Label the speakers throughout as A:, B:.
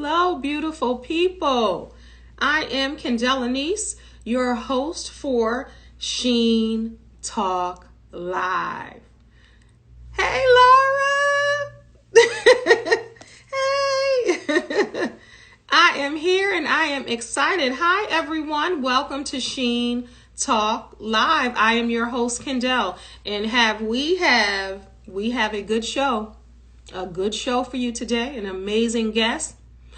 A: Hello, beautiful people. I am Kendéll Lenice, your host for Sheen Talk Live. Hey, Laura. Hey. I am here and I am excited. Hi, everyone. Welcome to Sheen Talk Live. I am your host, Kendéll, and we have a good show. A good show for you today, an amazing guest.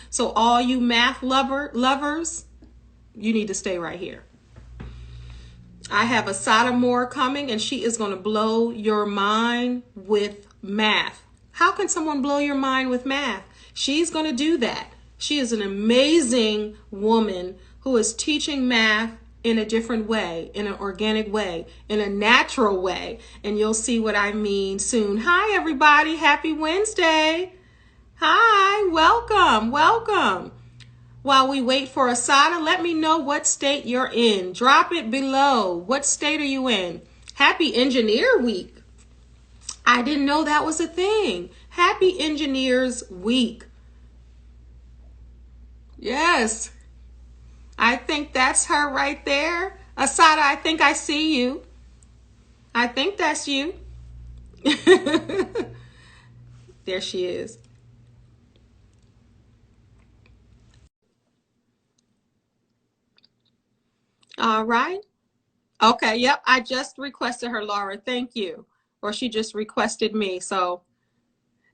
A: So all you math lovers, you need to stay right here. I have Assata Moore coming, and she is going to blow your mind with math. How can someone blow your mind with math? She's going to do that. She is an amazing woman who is teaching math in a different way, in an organic way, in a natural way. And you'll see what I mean soon. Hi, everybody. Happy Wednesday. Hi, welcome. While we wait for Assata, let me know what state you're in. Drop it below. What state are you in? Happy Engineer Week. I didn't know that was a thing. Happy Engineers Week. Yes. I think that's her right there. Assata, I think I see you. I think that's you. There she is. All right. Okay, yep. I just requested her, Laura. Thank you. Or she just requested me. So,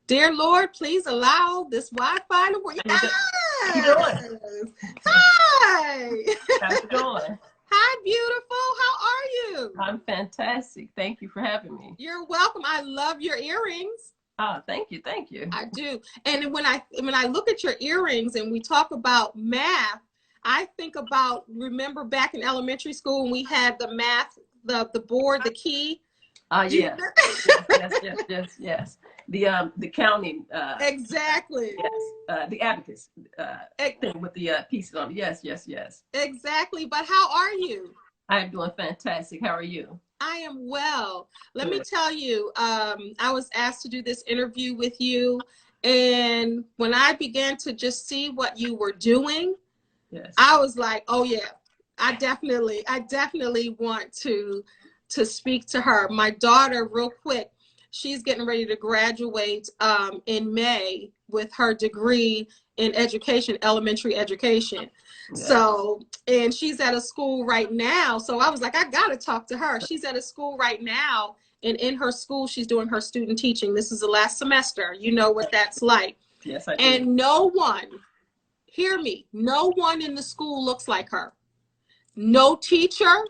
A: dear Lord, please allow this Wi-Fi to work.
B: How you doing?
A: Hi.
B: How's it going?
A: Hi, beautiful. How are you?
B: I'm fantastic. Thank you for having me.
A: You're welcome. I love your earrings.
B: Oh, thank you. Thank you.
A: I do. And when I look at your earrings and we talk about math, I think about, remember back in elementary school when we had the math, the board, the key.
B: Yes. Yes. The counting.
A: Exactly.
B: Yes. The abacus thing with the pieces on it. Yes.
A: Exactly. But how are you?
B: I am doing fantastic. How are you?
A: I am well. Let me tell you, I was asked to do this interview with you, and when I began to just see what you were doing,
B: yes,
A: I was like, oh yeah, I definitely want to speak to her. My daughter, real quick, she's getting ready to graduate in May with her degree in education, elementary education.
B: yes.
A: So, and she's at a school right now. So I was like, I got to talk to her. She's at a school right now. And in her school, she's doing her student teaching. This is the last semester. You know what that's like.
B: Yes, I do.
A: And no one, hear me, no one in the school looks like her. No teacher,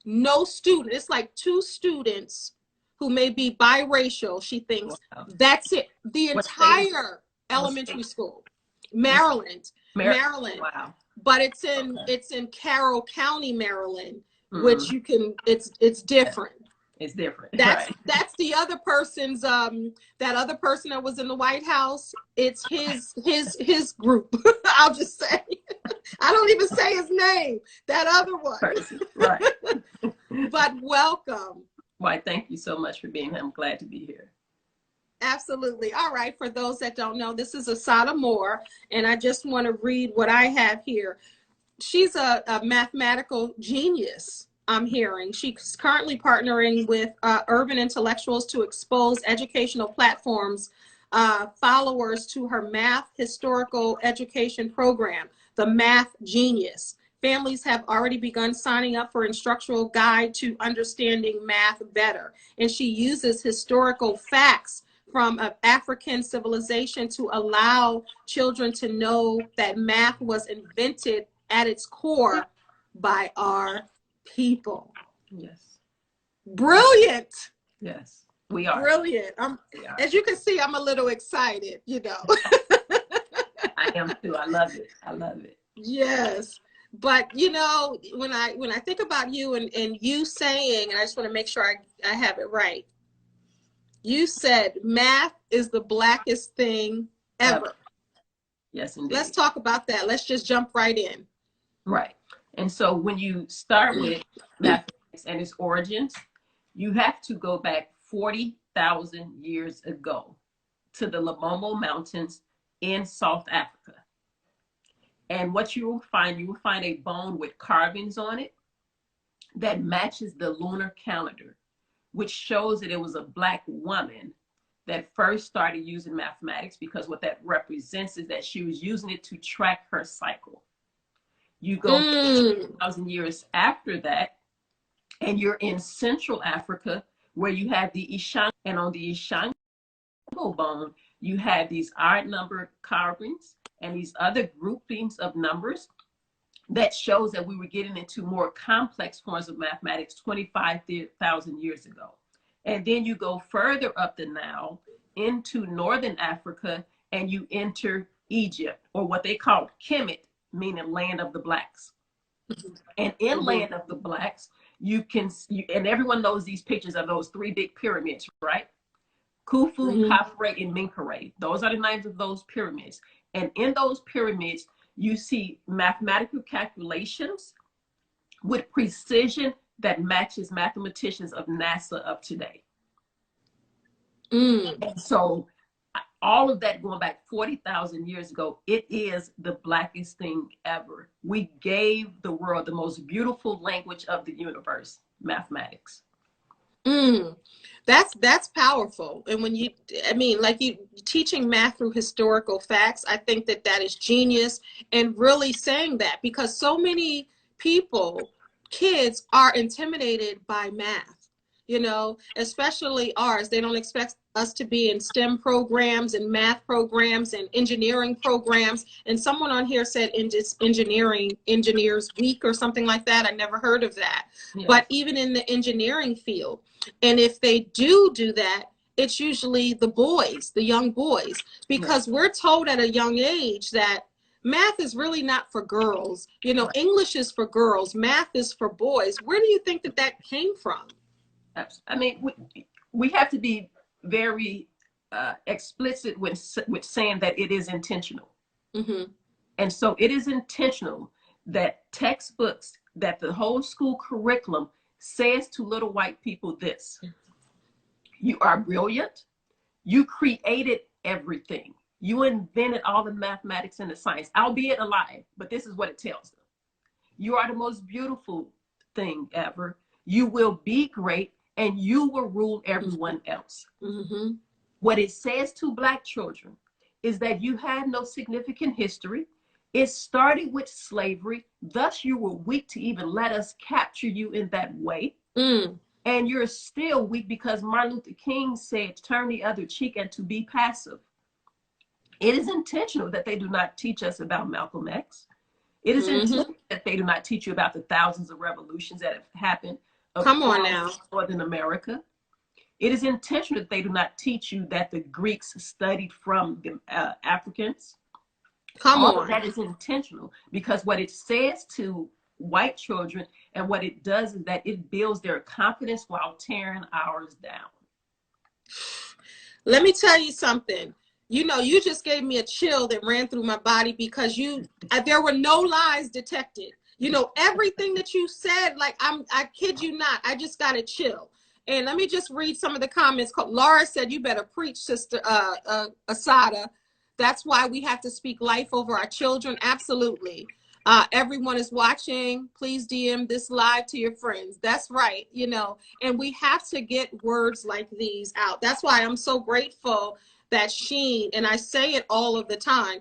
A: no student. It's like two students who may be biracial. She thinks that's it. The entire elementary school, Maryland.
B: Wow.
A: But it's in Carroll County, Maryland, which you can. It's different.
B: It's different.
A: That's the other person's that other person that was in the White House. It's his group. I'll just say. I don't even say his name. That other one.
B: Person. Right.
A: But welcome.
B: Why, thank you so much for being here. I'm glad to be here.
A: Absolutely. All right. For those that don't know, this is Assata Moore, and I just want to read what I have here. She's a mathematical genius, I'm hearing. She's currently partnering with urban intellectuals to expose educational platforms, followers to her math historical education program, the Math Genius. Families have already begun signing up for instructional guide to understanding math better. And she uses historical facts from African civilization to allow children to know that math was invented at its core by our people.
B: Yes.
A: Brilliant.
B: Yes, we are.
A: Brilliant. As you can see, I'm a little excited, you know.
B: I am too. I love it.
A: Yes. But you know, when I think about you and you saying, and I just want to make sure I have it right. You said math is the blackest thing ever.
B: Yes, indeed.
A: Let's talk about that. Let's just jump right in.
B: Right. And so when you start with mathematics and its origins, you have to go back 40,000 years ago to the LaMailede Mountains in South Africa. And what you will find a bone with carvings on it that matches the lunar calendar, which shows that it was a Black woman that first started using mathematics, because what that represents is that she was using it to track her cycle. You go 1,000 years after that, and you're in Central Africa, where you have the Ishango, and on the Ishango bone, you have these odd number carvings and these other groupings of numbers that shows that we were getting into more complex forms of mathematics 25,000 years ago. And then you go further up the Nile into Northern Africa, and you enter Egypt, or what they call Kemet, meaning land of the Blacks. And in land of the Blacks, and everyone knows these pictures of those three big pyramids, right? Khufu, Khafre, and Menkaure. Those are the names of those pyramids. And in those pyramids, you see mathematical calculations with precision that matches mathematicians of NASA of today. And so all of that going back 40,000 years ago, it is the blackest thing ever. We gave the world the most beautiful language of the universe, mathematics.
A: That's powerful. And when you teaching math through historical facts, I think that is genius, and really saying that, because so many kids are intimidated by math, especially ours. They don't expect us to be in STEM programs and math programs and engineering programs. And someone on here said engineers week or something like that. I never heard of that. Yeah. But even in the engineering field, and if they do that, it's usually the young boys, because we're told at a young age that math is really not for girls. English is for girls, math is for boys. Where do you think that came from?
B: I mean, we have to be very explicit with saying that it is intentional. And so it is intentional that textbooks, that the whole school curriculum says to little white people this: you are brilliant, you created everything, you invented all the mathematics and the science, albeit a lie, but this is what it tells them. You are the most beautiful thing ever, you will be great, and you will rule everyone else. What it says to Black children is that you had no significant history. It started with slavery, thus you were weak to even let us capture you in that way. And you're still weak because Martin Luther King said, turn the other cheek and to be passive. It is intentional that they do not teach us about Malcolm X. It is intentional that they do not teach you about the thousands of revolutions that have happened across Northern America. It is intentional that they do not teach you that the Greeks studied from the Africans. All of that is intentional, because what it says to white children and what it does is that it builds their confidence while tearing ours down.
A: Let me tell you something. You just gave me a chill that ran through my body, because there were no lies detected. Everything that you said, like, I kid you not, I just got a chill. And let me just read some of the comments. Laura said, you better preach, Sister Assata. That's why we have to speak life over our children. Absolutely. Everyone is watching. Please DM this live to your friends. That's right. And we have to get words like these out. That's why I'm so grateful that Sheen, and I say it all of the time,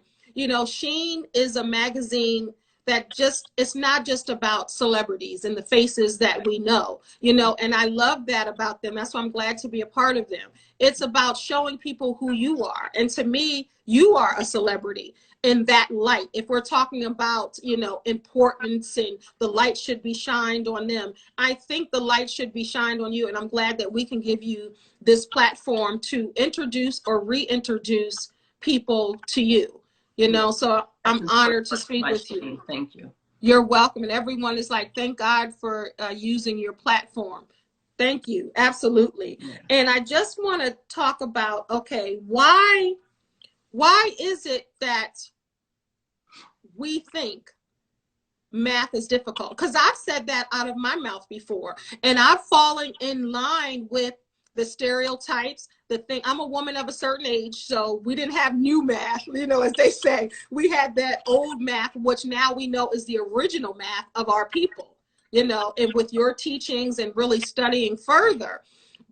A: Sheen is a magazine that it's not just about celebrities and the faces that we know, and I love that about them. That's why I'm glad to be a part of them. It's about showing people who you are. And to me, you are a celebrity in that light. If we're talking about, importance and the light should be shined on them, I think the light should be shined on you. And I'm glad that we can give you this platform to introduce or reintroduce people to you. So I'm honored to speak with you.
B: Thank you.
A: You're welcome. And everyone is like, thank God for using your platform. Thank you. Absolutely. Yeah. And I just want to talk about, okay, why is it that we think math is difficult? Because I've said that out of my mouth before, and I've fallen in line with the stereotypes, the thing. I'm a woman of a certain age, so we didn't have new math, you know, as they say. We had that old math, which now we know is the original math of our people, you know, and with your teachings and really studying further.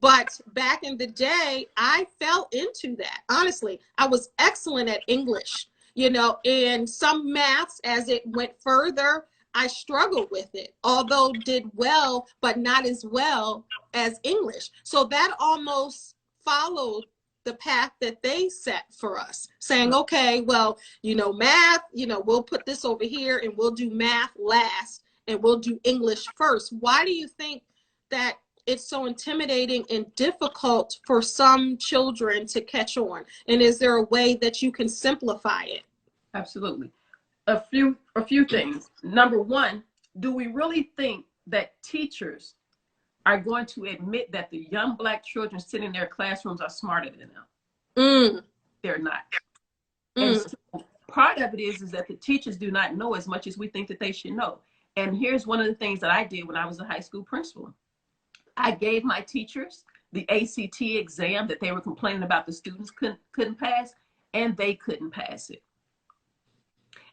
A: But back in the day, I fell into that. Honestly, I was excellent at English, you know, and some maths as it went further, I struggled with it, although did well, but not as well as English. So that almost followed the path that they set for us, saying, okay, well, you know, math, you know, we'll put this over here and we'll do math last and we'll do English first. Why do you think that it's so intimidating and difficult for some children to catch on? And is there a way that you can simplify it?
B: Absolutely. A few things. Number one, do we really think that teachers are going to admit that the young Black children sitting in their classrooms are smarter than them? They're not. And so part of it is that the teachers do not know as much as we think that they should know. And here's one of the things that I did when I was a high school principal. I gave my teachers the ACT exam that they were complaining about the students couldn't pass, and they couldn't pass it.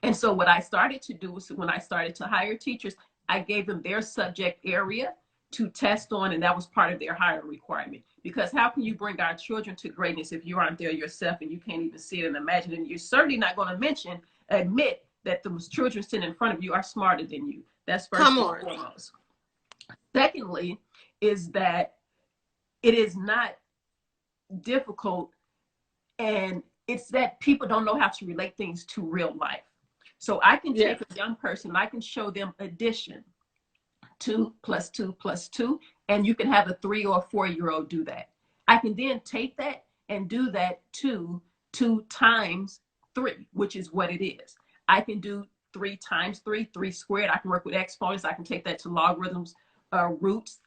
B: And so what I started to do was, when I started to hire teachers, I gave them their subject area to test on, and that was part of their hire requirement. Because how can you bring our children to greatness if you aren't there yourself and you can't even see it and imagine it? And you're certainly not going to admit that those children sitting in front of you are smarter than you. That's first and foremost. Secondly, is that it is not difficult, and it's that people don't know how to relate things to real life. So I can take a young person and I can show them addition, 2 + 2 + 2, and you can have a 3 or 4-year-old do that. I can then take that and do that to 2 times 3, which is what it is. I can do 3 times 3, 3 squared. I can work with exponents. I can take that to logarithms, roots.